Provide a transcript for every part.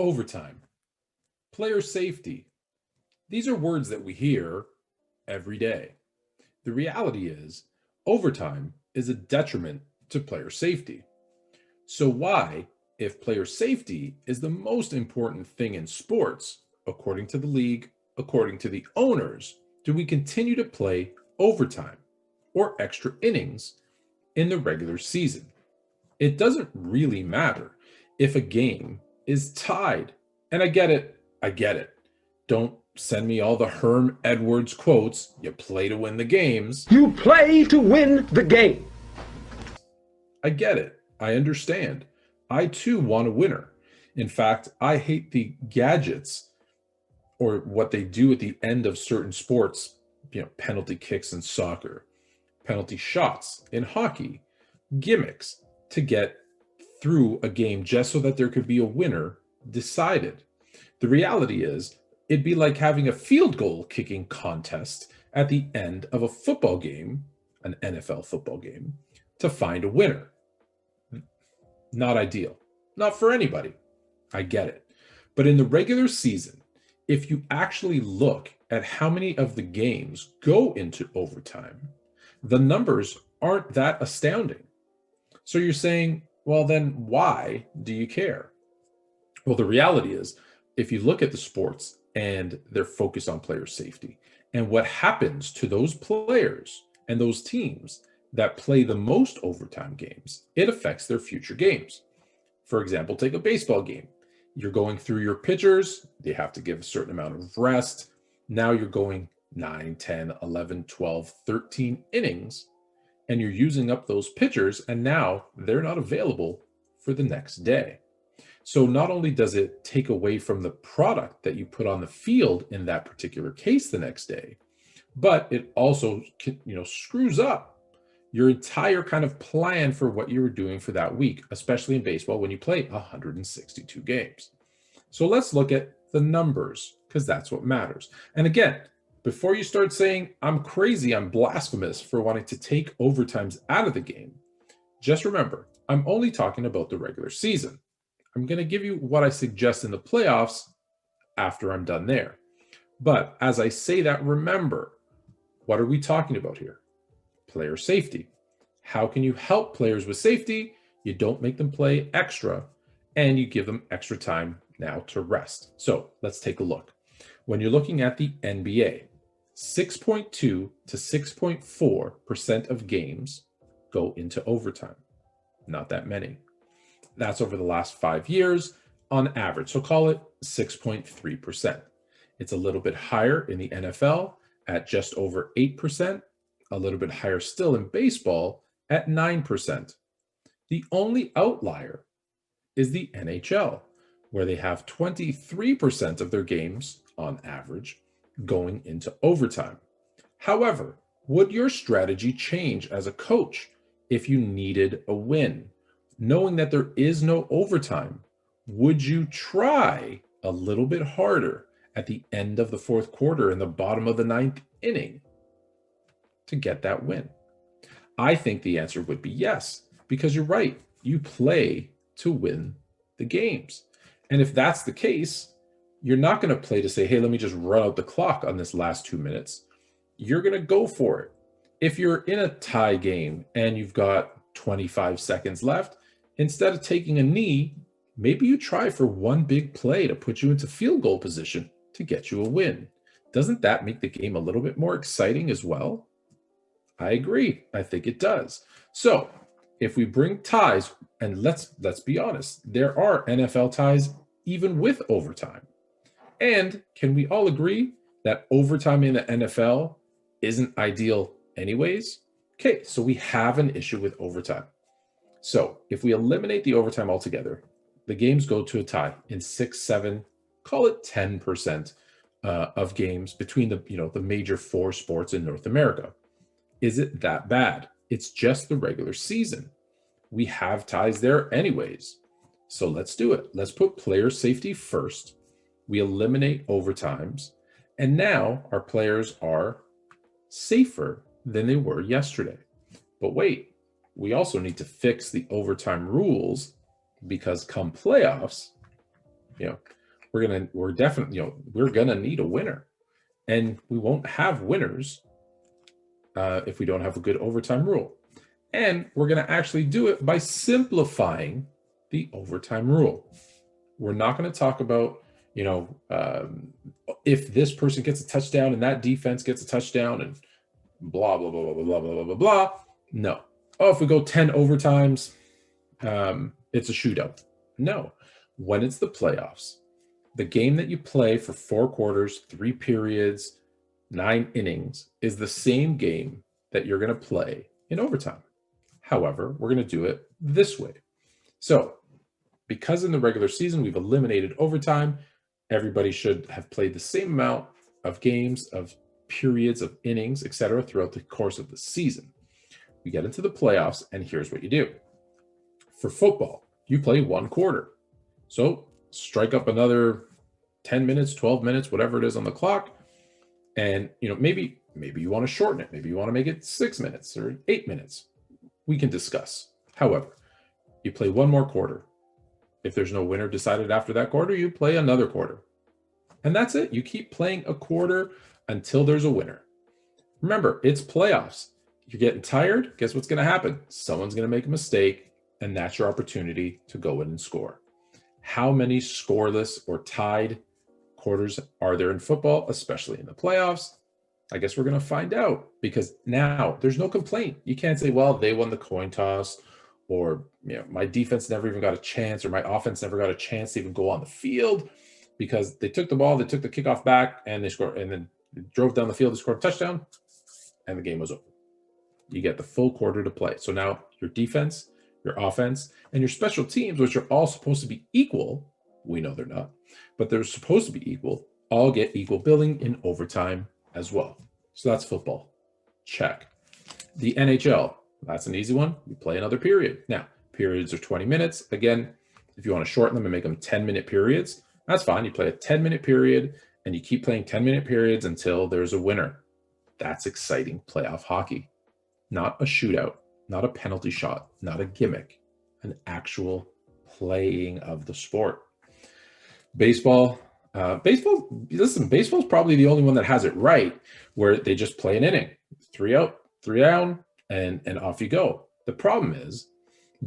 Overtime, player safety. These are words that we hear every day. The reality is, overtime is a detriment to player safety. So, why, if player safety is the most important thing in sports, according to the league, according to the owners, do we continue to play overtime or extra innings in the regular season? It doesn't really matter if a game is tied. And I get it. Don't send me all the Herm Edwards quotes. You play to win the games. You play to win the game. I get it. I understand. I too want a winner. In fact, I hate the gadgets or what they do at the end of certain sports, penalty kicks in soccer, penalty shots in hockey, gimmicks to get through a game just so that there could be a winner decided. The reality is, it'd be like having a field goal kicking contest at the end of a football game, an NFL football game, to find a winner. Not ideal. Not for anybody. I get it. But in the regular season, if you actually look at how many of the games go into overtime, the numbers aren't that astounding. So you're saying, well, then why do you care? Well, the reality is, if you look at the sports and they're focused on player safety and what happens to those players and those teams that play the most overtime games, it affects their future games. For example, take a baseball game. You're going through your pitchers. They have to give a certain amount of rest. Now you're going 9, 10, 11, 12, 13 innings, and you're using up those pitchers, and now they're not available for the next day. So not only does it take away from the product that you put on the field in that particular case the next day, but it also, screws up your entire kind of plan for what you were doing for that week, especially in baseball when you play 162 games. So let's look at the numbers because that's what matters. And again, before you start saying, I'm crazy, I'm blasphemous for wanting to take overtimes out of the game, just remember, I'm only talking about the regular season. I'm going to give you what I suggest in the playoffs after I'm done there. But as I say that, remember, what are we talking about here? Player safety. How can you help players with safety? You don't make them play extra, and you give them extra time now to rest. So let's take a look. When you're looking at the NBA, 6.2 to 6.4% of games go into overtime. Not that many. That's over the last 5 years on average. So call it 6.3%. It's a little bit higher in the NFL at just over 8%. A little bit higher still in baseball at 9%. The only outlier is the NHL, where they have 23% of their games, on average, going into overtime. However, would your strategy change as a coach if you needed a win? Knowing that there is no overtime, would you try a little bit harder at the end of the fourth quarter in the bottom of the ninth inning to get that win? I think the answer would be yes, because you're right. You play to win the games. And if that's the case, you're not going to play to say, hey, let me just run out the clock on this last 2 minutes. You're going to go for it. If you're in a tie game and you've got 25 seconds left, instead of taking a knee, maybe you try for one big play to put you into field goal position to get you a win. Doesn't that make the game a little bit more exciting as well? I agree. I think it does. So if we bring ties, and let's be honest, there are NFL ties even with overtime. And can we all agree that overtime in the NFL isn't ideal anyways? Okay, so we have an issue with overtime. So if we eliminate the overtime altogether, the games go to a tie in 6, 7, call it 10% of games between the major 4 sports in North America. Is it that bad? It's just the regular season. We have ties there anyways. So let's do it. Let's put player safety first. We eliminate overtimes. And now our players are safer than they were yesterday. But wait, we also need to fix the overtime rules because come playoffs, we're definitely, we're gonna need a winner, and we won't have winners if we don't have a good overtime rule. And we're gonna actually do it by simplifying the overtime rule. We're not going to talk about, if this person gets a touchdown and that defense gets a touchdown and blah, blah, blah, blah, blah, blah, blah, blah, blah. No. Oh, if we go 10 overtimes, it's a shootout. No. When it's the playoffs, the game that you play for 4 quarters, 3 periods, 9 innings is the same game that you're going to play in overtime. However, we're going to do it this way. So, because in the regular season we've eliminated overtime, everybody should have played the same amount of games, of periods, of innings, etc. throughout the course of the season. We get into the playoffs, and here's what you do. For football, you play 1 quarter. So strike up another 10 minutes, 12 minutes, whatever it is on the clock. And maybe you want to shorten it. Maybe you want to make it 6 minutes or 8 minutes. We can discuss. However, you play 1 more quarter. If there's no winner decided after that quarter, you play another quarter. And that's it. You keep playing a quarter until there's a winner. Remember, it's playoffs. You're getting tired. Guess what's going to happen? Someone's going to make a mistake, and that's your opportunity to go in and score. How many scoreless or tied quarters are there in football, especially in the playoffs? I guess we're going to find out, because now there's no complaint. You can't say, well, they won the coin toss, or my defense never even got a chance, or my offense never got a chance to even go on the field because they took the ball, they took the kickoff back, and they scored, and then drove down the field, they scored a touchdown, and the game was over. You get the full quarter to play. So now your defense, your offense, and your special teams, which are all supposed to be equal, we know they're not, but they're supposed to be equal, all get equal billing in overtime as well. So that's football. Check. The NHL, that's an easy one. You play another period. Now, periods are 20 minutes. Again, if you want to shorten them and make them 10-minute periods, that's fine. You play a 10-minute period, and you keep playing 10-minute periods until there's a winner. That's exciting playoff hockey. Not a shootout, not a penalty shot, not a gimmick, an actual playing of the sport. Baseball, baseball's probably the only one that has it right, where they just play an inning, 3 out, 3 down, and off you go. The problem is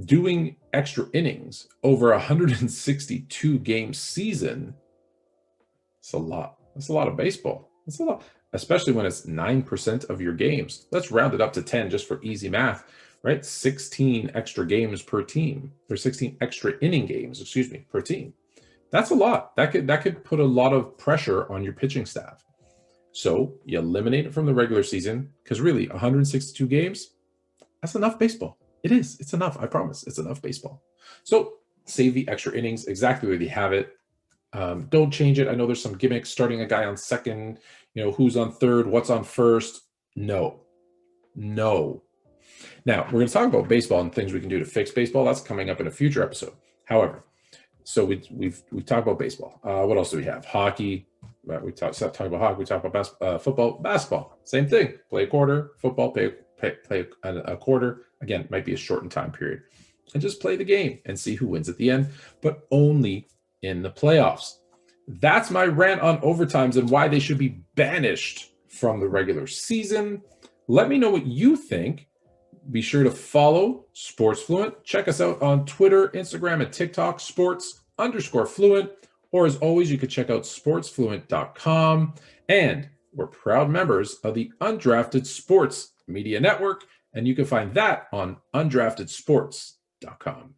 doing extra innings over 162 game season. It's a lot. That's a lot of baseball. That's a lot, especially when it's 9% of your games. Let's round it up to 10 just for easy math, right? 16 extra games per team, or 16 extra inning games, per team. That's a lot. That could put a lot of pressure on your pitching staff. So you eliminate it from the regular season, because really 162 games, that's enough baseball. It is. It's enough. I promise. It's enough baseball. So save the extra innings exactly where you have it. Don't change it. I know there's some gimmicks, starting a guy on second, who's on third, what's on first. No. Now we're going to talk about baseball and things we can do to fix baseball. That's coming up in a future episode. However, so we've talked about baseball. What else do we have? Hockey. We talked about hockey. We talked about football, basketball. Same thing. Play a quarter. Football, play a quarter. Again, it might be a shortened time period, and just play the game and see who wins at the end, but only in the playoffs. That's my rant on overtimes and why they should be banished from the regular season. Let me know what you think. Be sure to follow Sports Fluent. Check us out on Twitter, Instagram, and TikTok, sports_fluent. Or as always, you could check out sportsfluent.com. And we're proud members of the Undrafted Sports Media Network. And you can find that on undraftedsports.com.